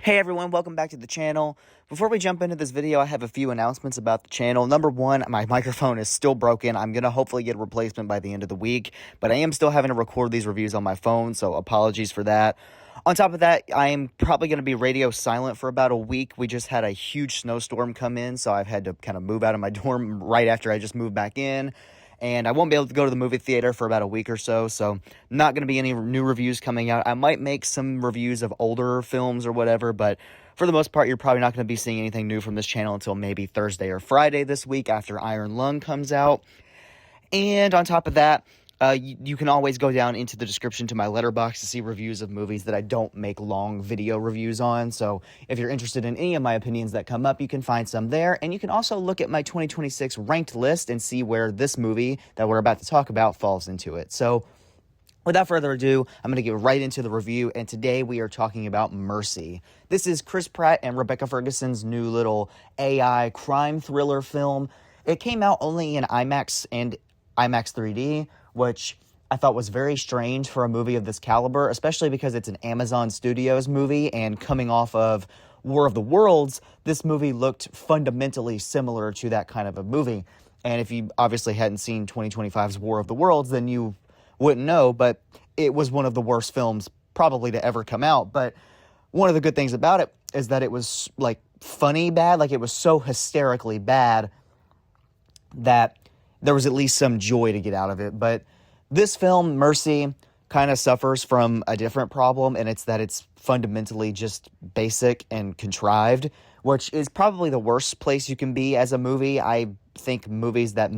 Hey everyone, welcome back to the channel. Before we jump into this video, I have a few announcements about the channel. Number one, my microphone is still broken. I'm going to hopefully get a replacement by the end of the week, but I am still having to record these reviews on my phone, so apologies for that. On top of that, I am probably going to be radio silent for about a week. We just had a huge snowstorm come in, so I've had to kind of move out of my dorm right after I just moved back in. And I won't be able to go to the movie theater for about a week or so not going to be any new reviews coming out. I might make some reviews of older films or whatever, but for the most part, you're probably not going to be seeing anything new from this channel until maybe Thursday or Friday this week after Iron Lung comes out. And on top of that, you can always go down into the description to my letterbox to see reviews of movies that I don't make long video reviews on. So if you're interested in any of my opinions that come up, you can find some there. And you can also look at my 2026 ranked list and see where this movie that we're about to talk about falls into it. So without further ado, I'm going to get right into the review, and today we are talking about Mercy. This is Chris Pratt and Rebecca Ferguson's new little AI crime thriller film. It came out only in IMAX and IMAX 3D, which I thought was very strange for a movie of this caliber, especially because it's an Amazon Studios movie, and coming off of War of the Worlds, this movie looked fundamentally similar to that kind of a movie. And if you obviously hadn't seen 2025's War of the Worlds, then you wouldn't know, but it was one of the worst films probably to ever come out. But one of the good things about it is that it was like funny bad, like it was so hysterically bad that there was at least some joy to get out of it. But this film, Mercy, kind of suffers from a different problem, and it's that it's fundamentally just basic and contrived, which is probably the worst place you can be as a movie. I think movies that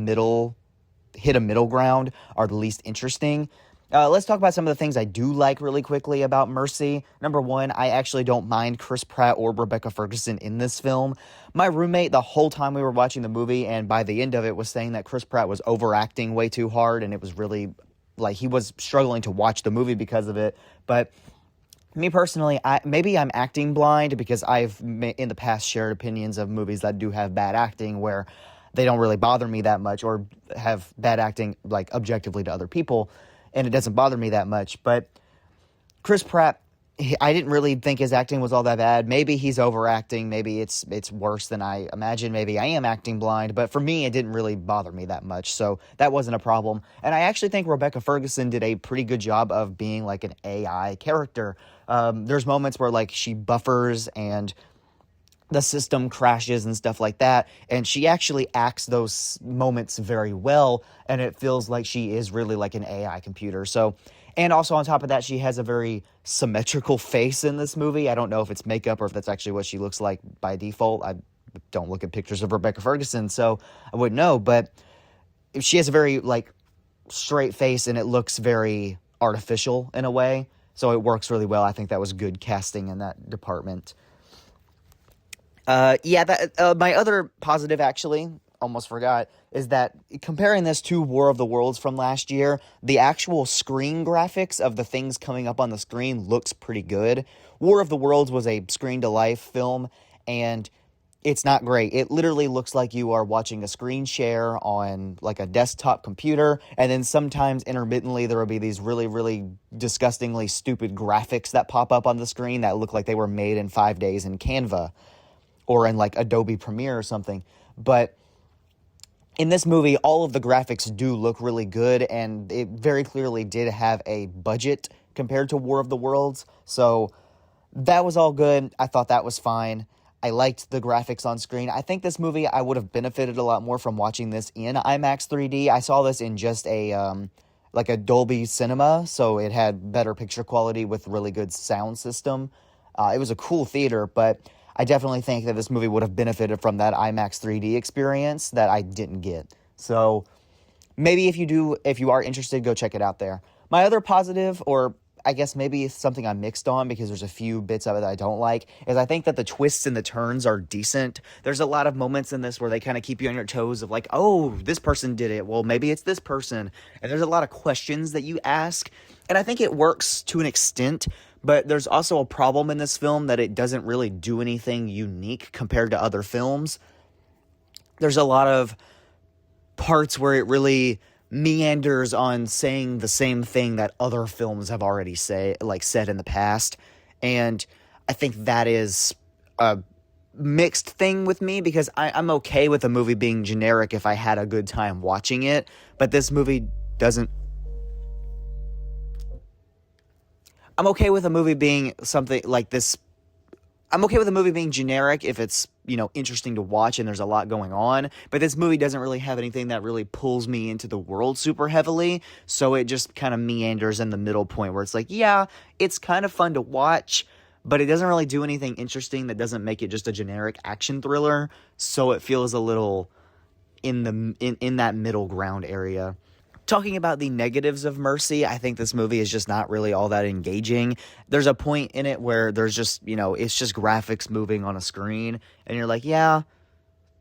hit a middle ground are the least interesting. Let's talk about some of the things I do like really quickly about Mercy. Number one, I actually don't mind Chris Pratt or Rebecca Ferguson in this film. My roommate, the whole time we were watching the movie, and by the end of it, was saying that Chris Pratt was overacting way too hard, and it was really, like, he was struggling to watch the movie because of it. But me personally, maybe I'm acting blind, because I've in the past shared opinions of movies that do have bad acting where they don't really bother me that much, or have bad acting, like, objectively to other people, and it doesn't bother me that much. But Chris Pratt, I didn't really think his acting was all that bad. Maybe he's overacting. Maybe it's worse than I imagine. Maybe I am acting blind. But for me, it didn't really bother me that much. So that wasn't a problem. And I actually think Rebecca Ferguson did a pretty good job of being like an AI character. There's moments where, like, she buffers and the system crashes and stuff like that, and she actually acts those moments very well, and it feels like she is really like an AI computer. So, and also on top of that, she has a very symmetrical face in this movie. I don't know if it's makeup or if that's actually what she looks like by default. I don't look at pictures of Rebecca Ferguson, so I wouldn't know, but she has a very, like, straight face, and it looks very artificial in a way, so it works really well. I think that was good casting in that department. My other positive, actually, almost forgot, is that comparing this to War of the Worlds from last year, the actual screen graphics of the things coming up on the screen looks pretty good. War of the Worlds was a screen-to-life film, and it's not great. It literally looks like you are watching a screen share on, like, a desktop computer, and then sometimes intermittently there will be these really, really disgustingly stupid graphics that pop up on the screen that look like they were made in 5 days in Canva, or in, like, Adobe Premiere or something. But in this movie, all of the graphics do look really good, and it very clearly did have a budget compared to War of the Worlds. So that was all good. I thought that was fine. I liked the graphics on screen. I think this movie, I would have benefited a lot more from watching this in IMAX 3D. I saw this in just a Dolby Cinema, so it had better picture quality with really good sound system. It was a cool theater, but I definitely think that this movie would have benefited from that IMAX 3D experience that I didn't get. So maybe if you are interested, go check it out there. My other positive, or I guess maybe something I'm mixed on because there's a few bits of it that I don't like, is I think that the twists and the turns are decent. There's a lot of moments in this where they kind of keep you on your toes of, like, oh, this person did it. Well, maybe it's this person. And there's a lot of questions that you ask. And I think it works to an extent, but there's also a problem in this film that it doesn't really do anything unique compared to other films. There's a lot of parts where it really meanders on saying the same thing that other films have already said in the past. And I think that is a mixed thing with me, because I'm okay with a movie being generic if I had a good time watching it, but this movie doesn't. I'm okay with a movie being something like this. I'm okay with a movie being generic if it's, interesting to watch and there's a lot going on, but this movie doesn't really have anything that really pulls me into the world super heavily, so it just kind of meanders in the middle point where it's like, yeah, it's kind of fun to watch, but it doesn't really do anything interesting that doesn't make it just a generic action thriller, so it feels a little in that middle ground area. Talking about the negatives of Mercy, I think this movie is just not really all that engaging. There's a point in it where there's just, it's just graphics moving on a screen, and you're like, yeah,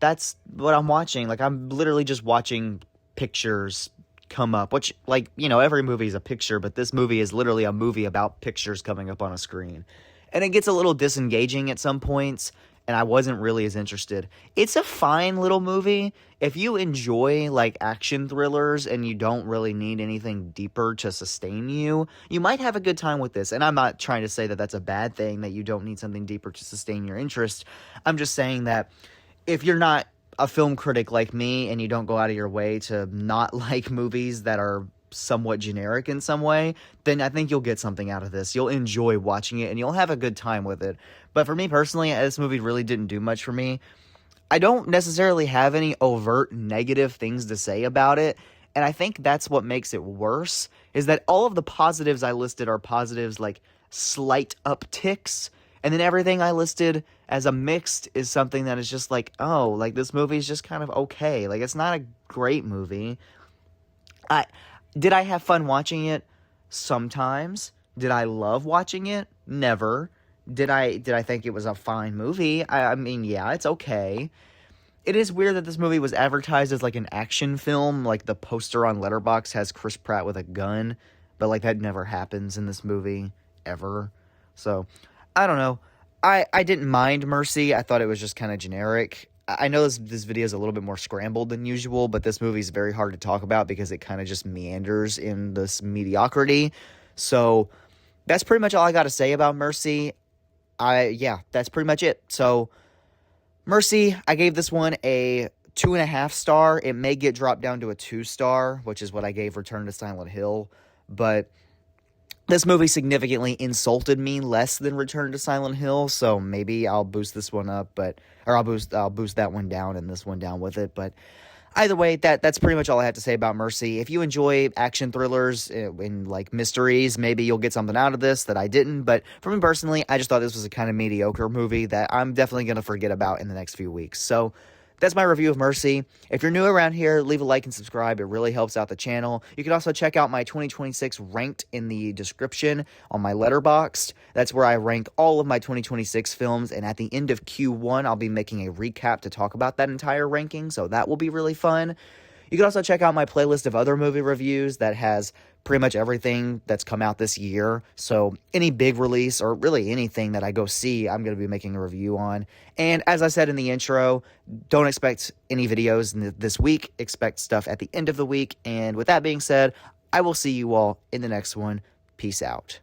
that's what I'm watching. Like, I'm literally just watching pictures come up, which, like, every movie is a picture, but this movie is literally a movie about pictures coming up on a screen. And it gets a little disengaging at some points, and I wasn't really as interested. It's a fine little movie. If you enjoy, like, action thrillers and you don't really need anything deeper to sustain you, you might have a good time with this. And I'm not trying to say that that's a bad thing, that you don't need something deeper to sustain your interest. I'm just saying that if you're not a film critic like me and you don't go out of your way to not like movies that are somewhat generic in some way, then I think you'll get something out of this. You'll enjoy watching it and you'll have a good time with it. But for me personally, this movie really didn't do much for me. I don't necessarily have any overt negative things to say about it, and I think that's what makes it worse, is that all of the positives I listed are positives like slight upticks, and then everything I listed as a mixed is something that is just like, oh, like, this movie is just kind of okay. Like, it's not a great movie. Did I have fun watching it? Sometimes. Did I love watching it? Never. Did I think it was a fine movie? I mean, yeah, it's okay. It is weird that this movie was advertised as, like, an action film. Like, the poster on Letterboxd has Chris Pratt with a gun, but, like, that never happens in this movie, ever. So, I don't know. I didn't mind Mercy. I thought it was just kind of generic. I know this video is a little bit more scrambled than usual, but this movie is very hard to talk about because it kind of just meanders in this mediocrity. So, that's pretty much all I got to say about Mercy. That's pretty much it. So, Mercy, I gave this one a 2.5 star. It may get dropped down to a 2 star, which is what I gave Return to Silent Hill. But this movie significantly insulted me less than Return to Silent Hill, so maybe I'll boost this one up, I'll boost that one down and this one down with it. But either way, that's pretty much all I have to say about Mercy. If you enjoy action thrillers and like mysteries, maybe you'll get something out of this that I didn't. But for me personally, I just thought this was a kind of mediocre movie that I'm definitely going to forget about in the next few weeks. So that's my review of Mercy. If you're new around here, leave a like and subscribe. It really helps out the channel. You can also check out my 2026 ranked in the description on my Letterboxd. That's where I rank all of my 2026 films, and at the end of Q1, I'll be making a recap to talk about that entire ranking, so that will be really fun. You can also check out my playlist of other movie reviews that has pretty much everything that's come out this year. So any big release or really anything that I go see, I'm going to be making a review on. And as I said in the intro, don't expect any videos this week. Expect stuff at the end of the week. And with that being said, I will see you all in the next one. Peace out.